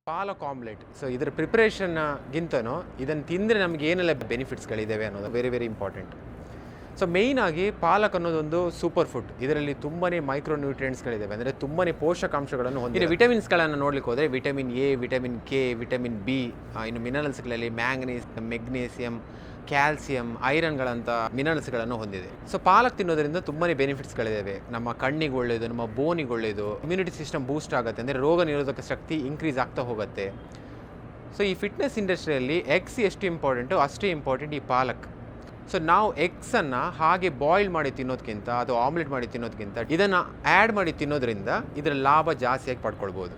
ಪಾಲಕ್ omelette. So ಇದರ ಪ್ರಿಪ್ರೇಷನ್ಗಿಂತನೂ ಇದನ್ನು ತಿಂದರೆ ನಮಗೆ ಏನೆಲ್ಲ ಬೆನಿಫಿಟ್ಸ್ಗಳಿದ್ದಾವೆ ಅನ್ನೋದು ವೆರಿ ಇಂಪಾರ್ಟೆಂಟ್. ಸೊ ಮೇಯ್ನಾಗಿ ಪಾಲಕ್ ಅನ್ನೋದೊಂದು ಸೂಪರ್ ಫುಡ್. ಇದರಲ್ಲಿ ತುಂಬಾ ಮೈಕ್ರೋ ನ್ಯೂಟ್ರಿಯೆಂಟ್ಸ್ಗಳಿದ್ದಾವೆ, ಅಂದರೆ ತುಂಬಾ ಪೋಷಕಾಂಶಗಳನ್ನು ಹೊಂದಿದೆ. ವಿಟಮಿನ್ಸ್ಗಳನ್ನು ನೋಡ್ಲಿಕ್ಕೆ ಹೋದರೆ vitamin A, vitamin K, vitamin B, ಇನ್ನು ಮಿನರಲ್ಸ್ಗಳಲ್ಲಿ ಮ್ಯಾಂಗನೀಸ್, ಮೆಗ್ನೀಸಿಯಮ್, ಕ್ಯಾಲ್ಸಿಯಂ, ಐರನ್ಗಳಂಥ ಮಿನರಲ್ಸ್ಗಳನ್ನು ಹೊಂದಿದೆ. ಸೊ ಪಾಲಕ್ ತಿನ್ನೋದ್ರಿಂದ ತುಂಬಾ ಬೆನಿಫಿಟ್ಸ್ಗಳಿದ್ದಾವೆ. ನಮ್ಮ ಕಣ್ಣಿಗೆ ಒಳ್ಳೆಯದು, ನಮ್ಮ ಬೋನಿಗೆ ಒಳ್ಳೆಯದು, ಇಮ್ಯುನಿಟಿ ಸಿಸ್ಟಮ್ ಬೂಸ್ಟ್ ಆಗುತ್ತೆ, ಅಂದರೆ ರೋಗ ನಿರೋಧಕ ಶಕ್ತಿ ಇನ್ಕ್ರೀಸ್ ಆಗ್ತಾ ಹೋಗುತ್ತೆ. ಸೊ ಈ ಫಿಟ್ನೆಸ್ ಇಂಡಸ್ಟ್ರಿಯಲ್ಲಿ ಎಗ್ಸ್ ಎಷ್ಟು ಇಂಪಾರ್ಟೆಂಟು ಅಷ್ಟೇ ಇಂಪಾರ್ಟೆಂಟ್ ಈ ಪಾಲಕ್. ಸೊ ನಾವು ಎಗ್ಸನ್ನು ಹಾಗೆ ಬಾಯ್ಲ್ ಮಾಡಿ ತಿನ್ನೋದಕ್ಕಿಂತ ಅಥವಾ ಆಮ್ಲೆಟ್ ಮಾಡಿ ತಿನ್ನೋದಕ್ಕಿಂತ ಇದನ್ನು ಆ್ಯಡ್ ಮಾಡಿ ತಿನ್ನೋದ್ರಿಂದ ಇದರ ಲಾಭ ಜಾಸ್ತಿಯಾಗಿ ಪಡ್ಕೊಳ್ಬೋದು.